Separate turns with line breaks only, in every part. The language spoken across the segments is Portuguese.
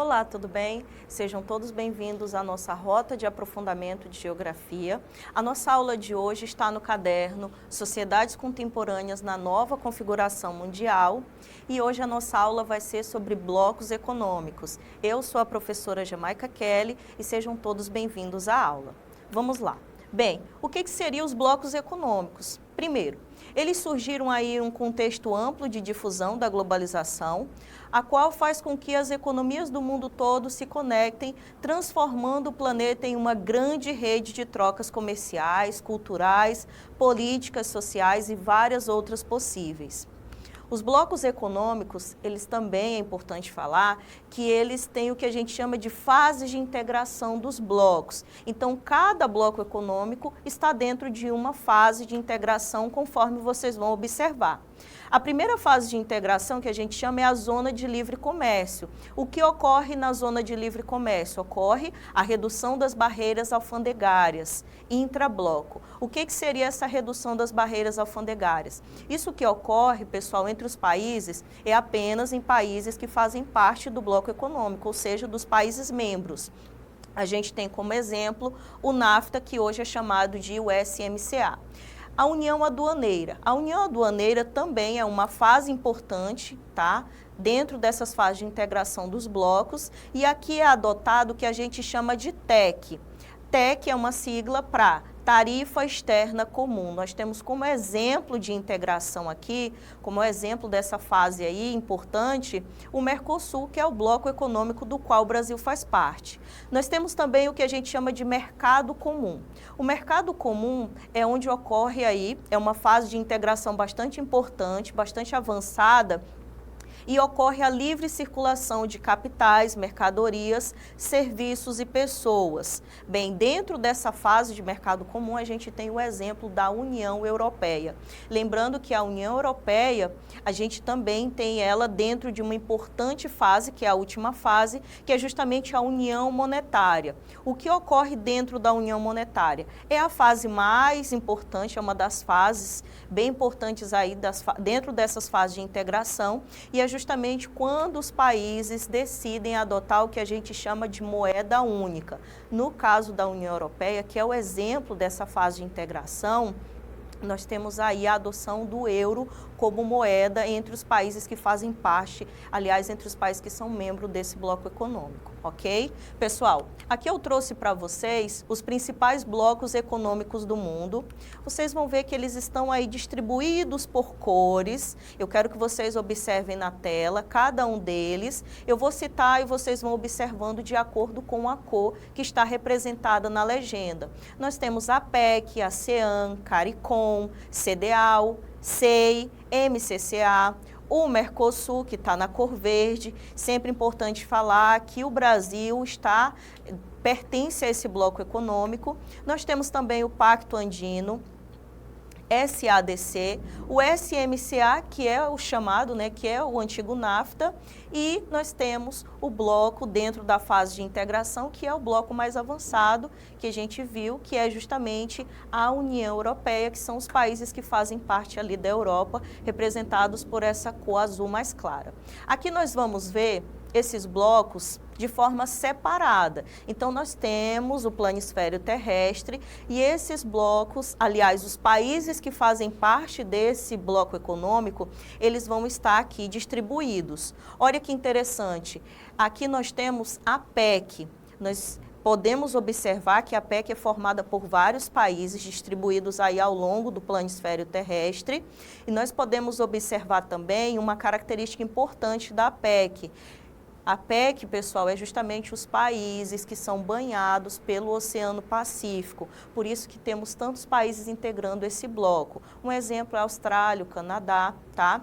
Olá, tudo bem? Sejam todos bem-vindos à nossa rota de aprofundamento de geografia. A nossa aula de hoje está no caderno Sociedades Contemporâneas na Nova Configuração Mundial e hoje a nossa aula vai ser sobre blocos econômicos. Eu sou a professora Jamaica Kelly e sejam todos bem-vindos à aula. Vamos lá. Bem, o que seriam os blocos econômicos? Primeiro, eles surgiram aí em um contexto amplo de difusão da globalização, a qual faz com que as economias do mundo todo se conectem, transformando o planeta em uma grande rede de trocas comerciais, culturais, políticas, sociais e várias outras possíveis. Os blocos econômicos, eles também é importante falar que eles têm o que a gente chama de fases de integração dos blocos. Então, cada bloco econômico está dentro de uma fase de integração, conforme vocês vão observar. A primeira fase de integração que a gente chama é a zona de livre comércio. O que ocorre na zona de livre comércio? Ocorre a redução das barreiras alfandegárias, intrabloco. O que seria essa redução das barreiras alfandegárias? Isso que ocorre, pessoal, entre os países é apenas em países que fazem parte do bloco econômico, ou seja, dos países membros. A gente tem como exemplo o NAFTA, que hoje é chamado de USMCA. A União Aduaneira. A União Aduaneira também é uma fase importante, tá? Dentro dessas fases de integração dos blocos, e aqui é adotado o que a gente chama de TEC. TEC é uma sigla para Tarifa Externa Comum. Nós temos como exemplo de integração aqui, como exemplo dessa fase aí importante, o Mercosul, que é o bloco econômico do qual o Brasil faz parte. Nós temos também o que a gente chama de mercado comum. O mercado comum é onde ocorre aí, é uma fase de integração bastante importante, bastante avançada, e ocorre a livre circulação de capitais, mercadorias, serviços e pessoas. Bem, dentro dessa fase de mercado comum, a gente tem o exemplo da União Europeia. Lembrando que a União Europeia, a gente também tem ela dentro de uma importante fase, que é a última fase, que é justamente a União Monetária. O que ocorre dentro da União Monetária? É a fase mais importante, é uma das fases bem importantes aí dentro dessas fases de integração, e é justamente quando os países decidem adotar o que a gente chama de moeda única. No caso da União Europeia, que é o exemplo dessa fase de integração, nós temos aí a adoção do euro como moeda entre os países que fazem parte, aliás, entre os países que são membros desse bloco econômico, ok? Pessoal, aqui eu trouxe para vocês os principais blocos econômicos do mundo. Vocês vão ver que eles estão aí distribuídos por cores. Eu quero que vocês observem na tela cada um deles. Eu vou citar e vocês vão observando de acordo com a cor que está representada na legenda. Nós temos a APEC, ASEAN, CARICOM, CEDEAW, SEI, MCCA, o Mercosul, que está na cor verde. Sempre importante falar que o Brasil pertence a esse bloco econômico. Nós temos também o Pacto Andino, SADC, o SMCA, que é o chamado, que é o antigo NAFTA, e nós temos o bloco dentro da fase de integração, que é o bloco mais avançado, que a gente viu, que é justamente a União Europeia, que são os países que fazem parte ali da Europa, representados por essa cor azul mais clara. Aqui nós vamos ver esses blocos de forma separada. Então, nós temos o planisfério terrestre e esses blocos, aliás, os países que fazem parte desse bloco econômico, eles vão estar aqui distribuídos. Olha que interessante, aqui nós temos a PEC. Nós podemos observar que a PEC é formada por vários países distribuídos aí ao longo do planisfério terrestre, e nós podemos observar também uma característica importante da PEC. A PEC, pessoal, é justamente os países que são banhados pelo Oceano Pacífico. Por isso que temos tantos países integrando esse bloco. Um exemplo é a Austrália, o Canadá, tá?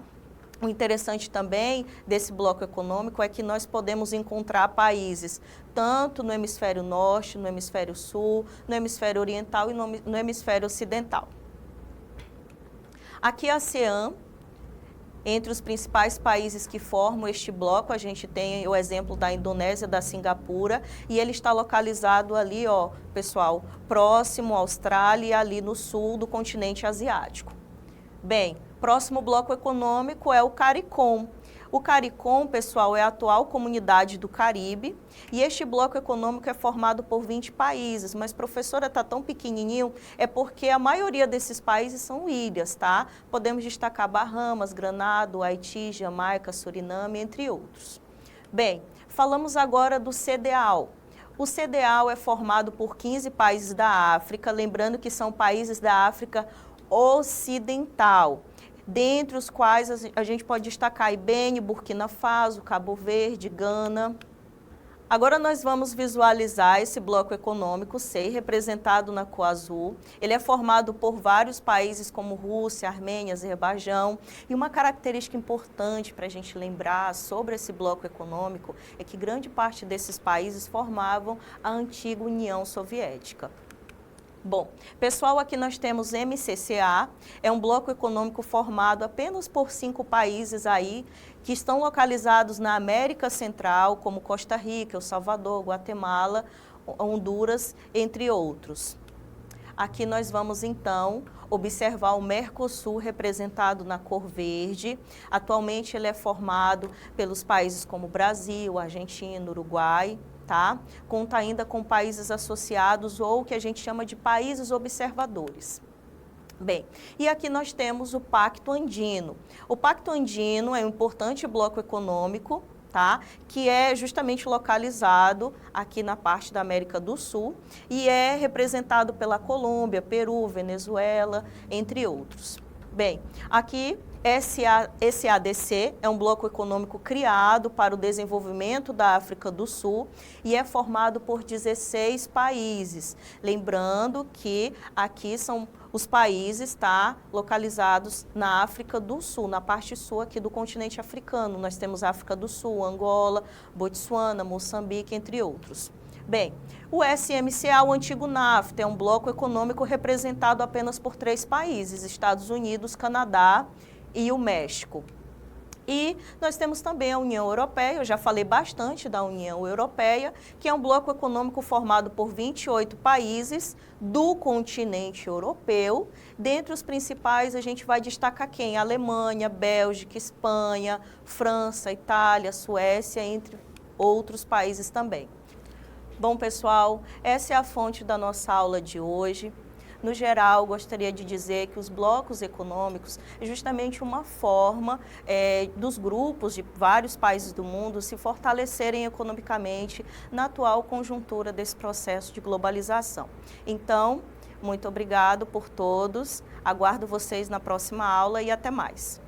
O interessante também desse bloco econômico é que nós podemos encontrar países tanto no hemisfério norte, no hemisfério sul, no hemisfério oriental e no hemisfério ocidental. Aqui a ASEAN. Entre os principais países que formam este bloco, a gente tem o exemplo da Indonésia, da Singapura, e ele está localizado ali, ó, pessoal, próximo à Austrália e ali no sul do continente asiático. Bem, próximo bloco econômico é o CARICOM. O CARICOM, pessoal, é a atual comunidade do Caribe e este bloco econômico é formado por 20 países, mas, professora, está tão pequenininho, é porque a maioria desses países são ilhas, tá? Podemos destacar Bahamas, Granada, Haiti, Jamaica, Suriname, entre outros. Bem, falamos agora do CDAO. O CDAO é formado por 15 países da África, lembrando que são países da África Ocidental, dentre os quais a gente pode destacar Ibene, Burkina Faso, Cabo Verde, Gana. Agora nós vamos visualizar esse bloco econômico C, representado na cor azul. Ele é formado por vários países como Rússia, Armênia, Azerbaijão. E uma característica importante para a gente lembrar sobre esse bloco econômico é que grande parte desses países formavam a antiga União Soviética. Bom, pessoal, aqui nós temos MCCA, é um bloco econômico formado apenas por 5 países aí, que estão localizados na América Central, como Costa Rica, El Salvador, Guatemala, Honduras, entre outros. Aqui nós vamos, então, observar o Mercosul representado na cor verde. Atualmente ele é formado pelos países como Brasil, Argentina, Uruguai, tá? Conta ainda com países associados ou que a gente chama de países observadores. Bem, e aqui nós temos o Pacto Andino. O Pacto Andino é um importante bloco econômico, tá? Que é justamente localizado aqui na parte da América do Sul e é representado pela Colômbia, Peru, Venezuela, entre outros. Bem, aqui SADC é um bloco econômico criado para o desenvolvimento da África do Sul e é formado por 16 países. Lembrando que aqui são os países, tá, localizados na África do Sul, na parte sul aqui do continente africano. Nós temos África do Sul, Angola, Botsuana, Moçambique, entre outros. Bem, o SMCA, o antigo NAFTA, é um bloco econômico representado apenas por 3 países, Estados Unidos, Canadá e o México. E nós temos também a União Europeia, eu já falei bastante da União Europeia, que é um bloco econômico formado por 28 países do continente europeu. Dentre os principais, a gente vai destacar quem? Alemanha, Bélgica, Espanha, França, Itália, Suécia, entre outros países também. Bom, pessoal, essa é a fonte da nossa aula de hoje. No geral, gostaria de dizer que os blocos econômicos é justamente uma forma dos grupos de vários países do mundo se fortalecerem economicamente na atual conjuntura desse processo de globalização. Então, muito obrigado por todos, aguardo vocês na próxima aula e até mais.